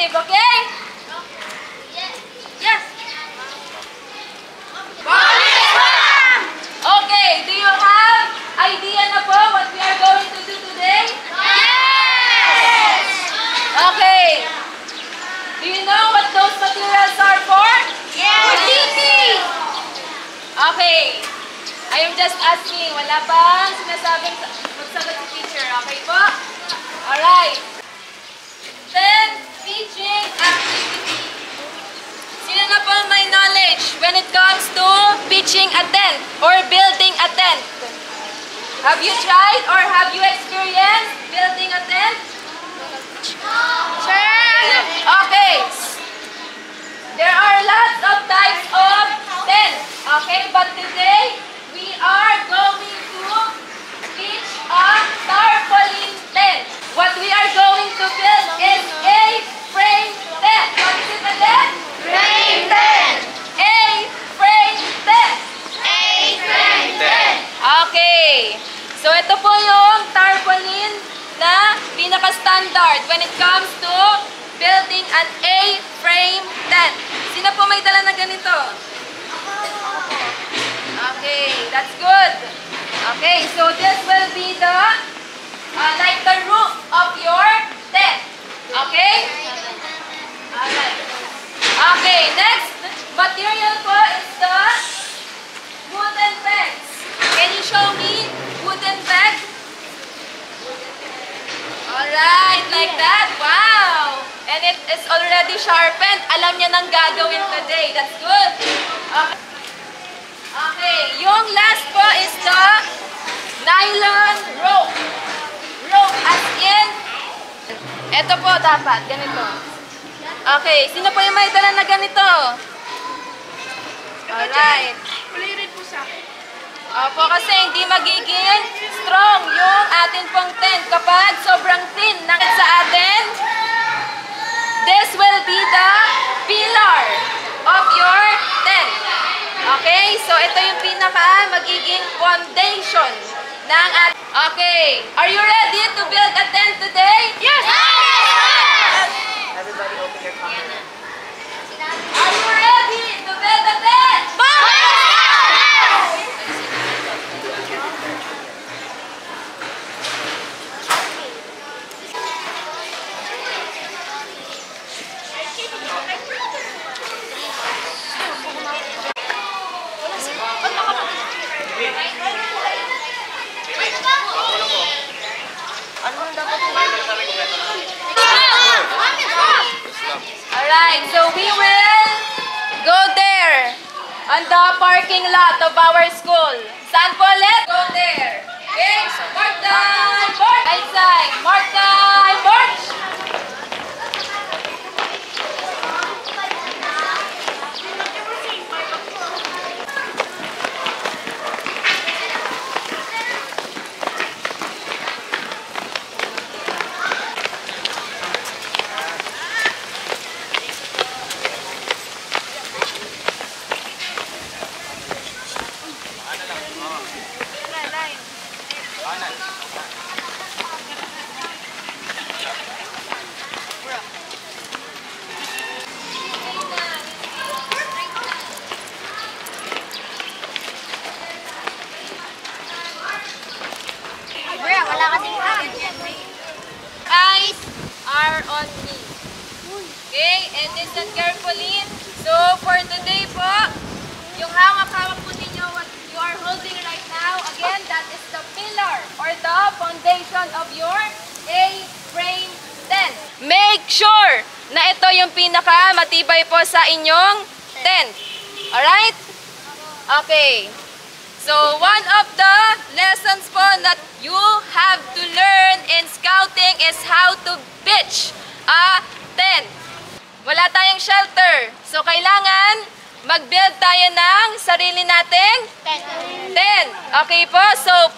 positive, okay? Yes. Okay, do you have idea na po what we are going to do today? Yes! Okay. Do you know what those materials are for? Yes! Okay. I am just asking. Wala bang sinasabing magsagot si teacher? Okay po? Alright. Then, teaching activity. Sino na po may knowledge when it comes to pitching a tent or building a tent? Have you tried or have you experienced building a tent? Sure! Okay. There are lots of types of tents. Okay, but today we are going to pitch a tarpaulin tent. What we are going to build is a frame tent. What is it again? Frame tent! A frame tent. A frame tent! Okay. So ito po yung tarpaulin na pinaka-standard when it comes to building an A-frame tent. Sino po may dala na ganito? Okay, that's good. Okay, so this will be the like the roof of your tent. Okay? Alright. Okay, next material po is the wooden pegs. Can you show me wooden pegs? Alright, like that. Wow! And it is already sharpened. Alam niya nang gagawin today. That's good. Okay. Okay, yung last po is the nylon rope. Rope as in, ito po dapat, ganito. Okay, sino po yung may dala na ganito? Alright. Ulirin po sa akin. Opo, kasi hindi magiging strong yung atin pong tent kapag sobrang thin ng sa atin. This will be the pillar of your tent. Okay, so ito yung pinaka magiging foundation ng ating. Okay, are you ready to build a tent today? Yes! Everybody open your camera. Are you ready to build a tent? Alright, so we will go there on the parking lot of our school. Saan po ulit? Go there. Okay, so mark time, march. Right side, mark time, march. Wala ka din Eyes are on me. Okay, and listen carefully. So, for today po, yung hawak-hawak po ninyo, what you are holding right now, again, that is the pillar or the foundation of your A-frame tent. Make sure na ito yung pinaka-matibay po sa inyong tent. Alright? Okay. So, one of the lessons po that you have to learn in scouting is how to pitch a tent. Wala tayong shelter. So, kailangan mag-build tayo ng sarili nating tent. Okay po? So,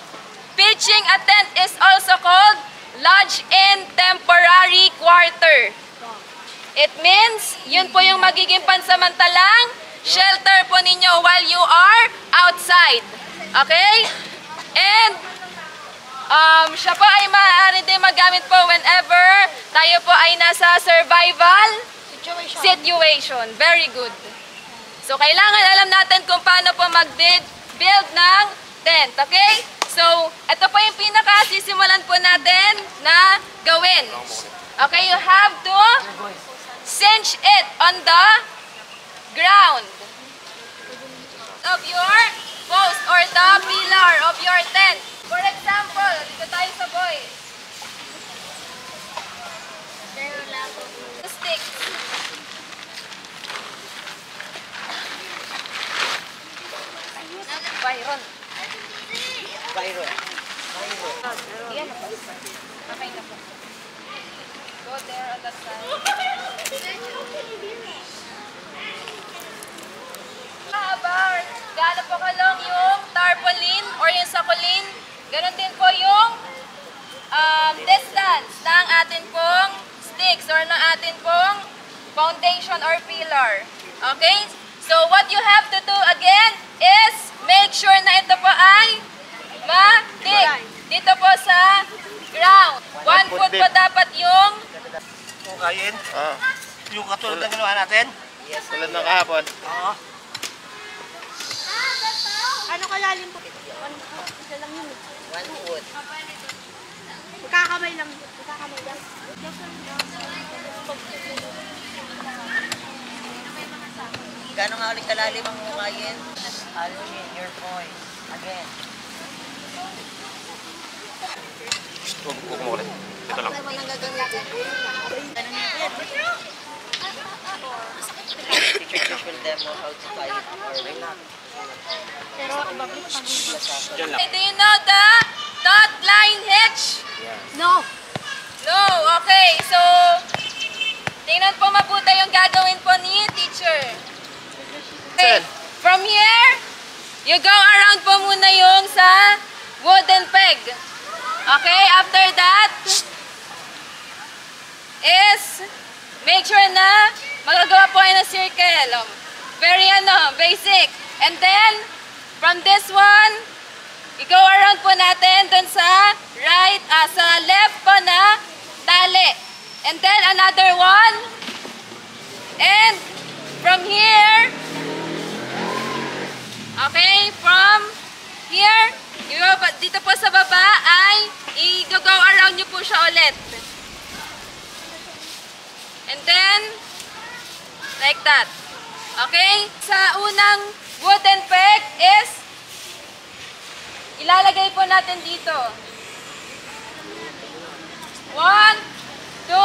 pitching a tent is also called lodge-in temporary quarter. It means, yun po yung magiging pansamantalang shelter po ninyo while you are outside. Okay? And Siya po ay maaari din magamit po whenever tayo po ay nasa survival situation. Very good. So, kailangan alam natin kung paano po mag-build ng tent. Okay? So, ito po yung pinaka-sisimulan po natin na gawin. Okay? You have to cinch it on the ground of your post or the pillar of your tent. For example, dito tayo sa boys. Sticks. Byron. Yan na po. Okay na po. Go there on that side. About gaano po kalong yung tarpaulin or yung sakulin. Ganon din po yung distance ng atin pong sticks or ng atin pong foundation or pillar. Okay? So what you have to do again is make sure na ito po ay ma-dig. Dito po sa ground. 1 foot po dapat yung Kain? Yung katulad ng ginawa natin? Yes, tulad ng kahapon. Oo. Ano kalalim po? 1 foot. Isa lang yun. 1 foot. Magkakamay lang. Magkakamay lang. Gano'n nga ulit kalalim ang hukayin? Alvin, your point. Again. Huwag mo ulit. Ito lang. Teacher will demo how to tie it or not. Pero babalik pag Diyan lang. do you know the dot line hitch? No. No, okay. So, tingnan po mabuti yung gagawin po ni teacher. Okay, from here, you go around po muna yung sa wooden peg. Okay, after that, is make sure na magagawa po kayo ng circle. Very basic. And then, from this one, i-go around po natin dun sa right, sa left po na tali. And then another one. And from here, okay, from here, dito po sa baba ay i-go around nyo po siya ulit. And then, like that. Okay? Sa unang wooden peg is ilalagay po natin dito. 1, 2,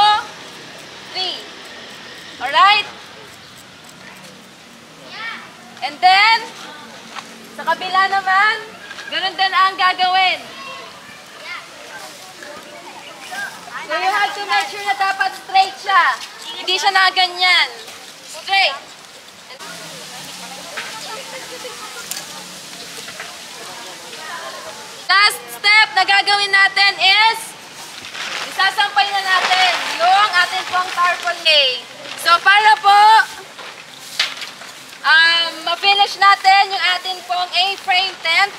3. Alright? And then, sa kabila naman, ganun din ang gagawin. So you have to make sure na dapat straight siya. Hindi siya na ganyan. Straight. Last step na gagawin natin is isasampay na natin yung ating pong tarpaulin. So para po ma-finish natin yung ating pong A-frame tent,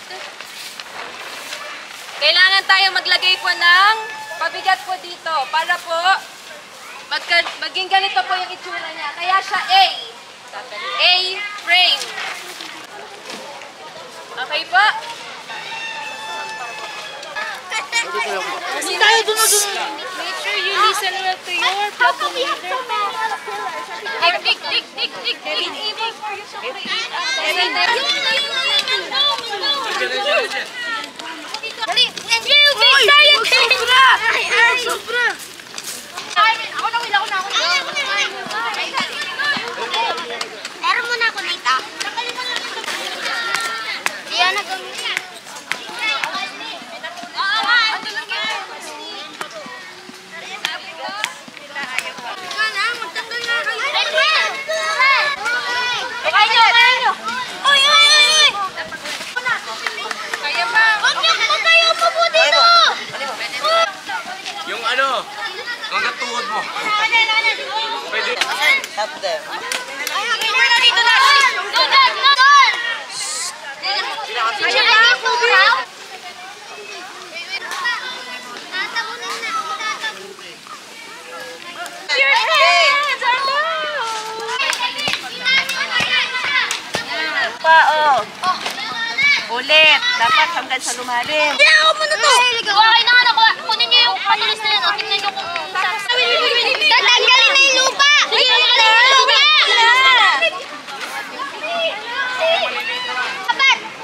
kailangan tayo maglagay po ng pabigat po dito para po maging ganito po yung itsura niya. Kaya siya A-frame. Okay po? Hindi tayo dun. Make sure you listen well to your platoon leader. Dig. Meron mo na ako, Nita. Diyan na gawin. Yung ano, hanggang tuhod mo. Pwede. Help them. Dito na! Go, Dad! Go, Dad! pa, oh. Ulit. Dapat hanggang sa lumalim. Kailangan mo na to! Okay na, nakuha. Kunin niyo yung patulis na yun. Tingnan niyo kung tatanggalin na yung lupa! Tatanggalin na yung lupa!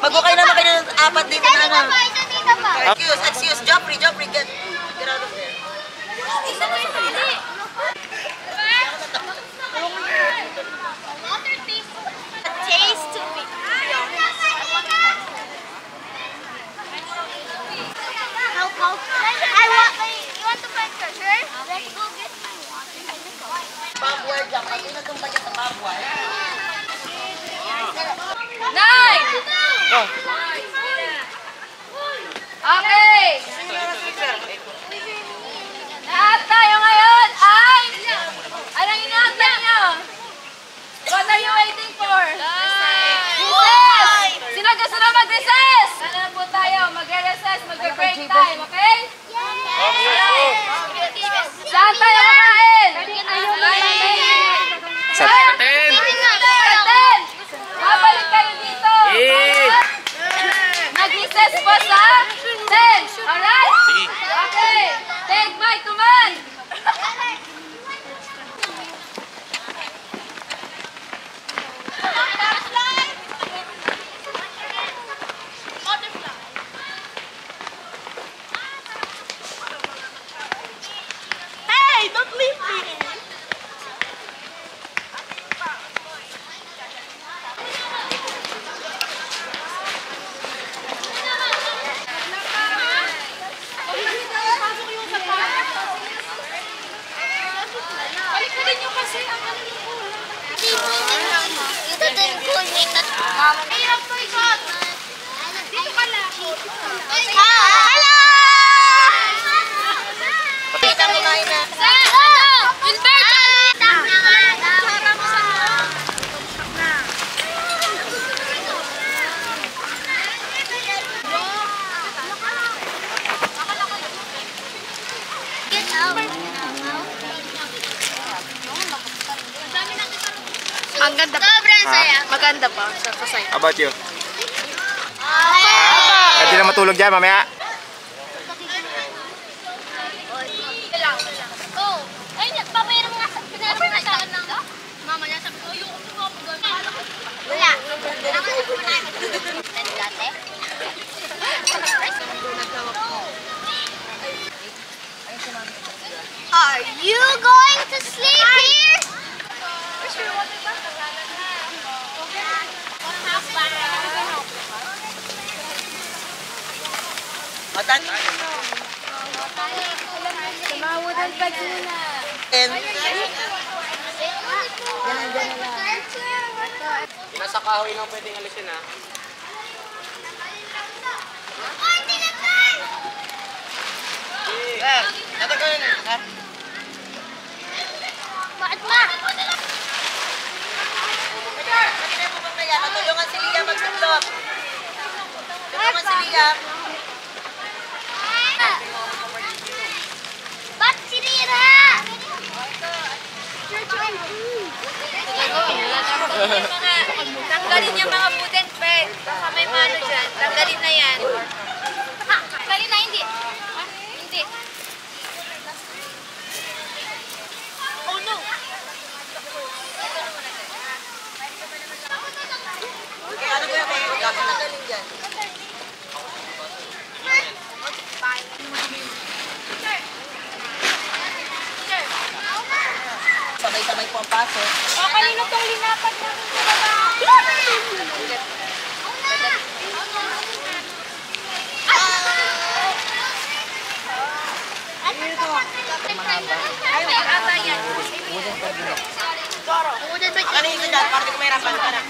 Bago kayo naman kayo ng apat dito na ano. Excuse, Joffrey, get out of there. Taste to me. You want to find treasure? Let's go get some water. Barbwire dyan. Pag inatumpa dyan sa barbwire. Nine! Okay! Lahat tayo ngayon ay... Anong inaantay nyo? What are you waiting for? Recess! Sino gusto na mag-recess? Ano na po tayo? Mag-recess, mag-break time, okay? Alright. Saan tayo kakain? Sa 10. Ten! Babalik kayo dito! Mag-recess po sa 10! Alright? Sige. Okay! Take my command! Hey, don't leave me. Balikunin nyo kasi ang ano nyo. Ito din ko nito. Hirap ko ikot. Dito ka lang. Hello! Kita mo kayo na. Sa ano? Wilberto! Get out. Ang ganda pa. Sobrang saya. Maganda pa. Sa side. How about you? Hindi na matulog dyan mamaya. Oh, ayun, papayaran mo nga sa pinapay sa akin ng mama niya sabi ko, yung mo wala. Dati? Are you going to sleep here? Matan. Tumawudan pa muna. Nasa kahoy lang pwedeng alisin ha. Bakit ma? Tulungan si Liam magsuklop. Tulungan si Liam. Ba't sinira? Tanggalin yung mga wooden peg. Baka may mano dyan. Tanggalin na yan. Tanggalin na, hindi. Hindi. Oh no! Ano ba yung kakatanggalin dyan? Sabay-sabay po ang pasok. O, kanino tong linapat namin sa baba? Kanina dyan, para di ko mahirapan ka na.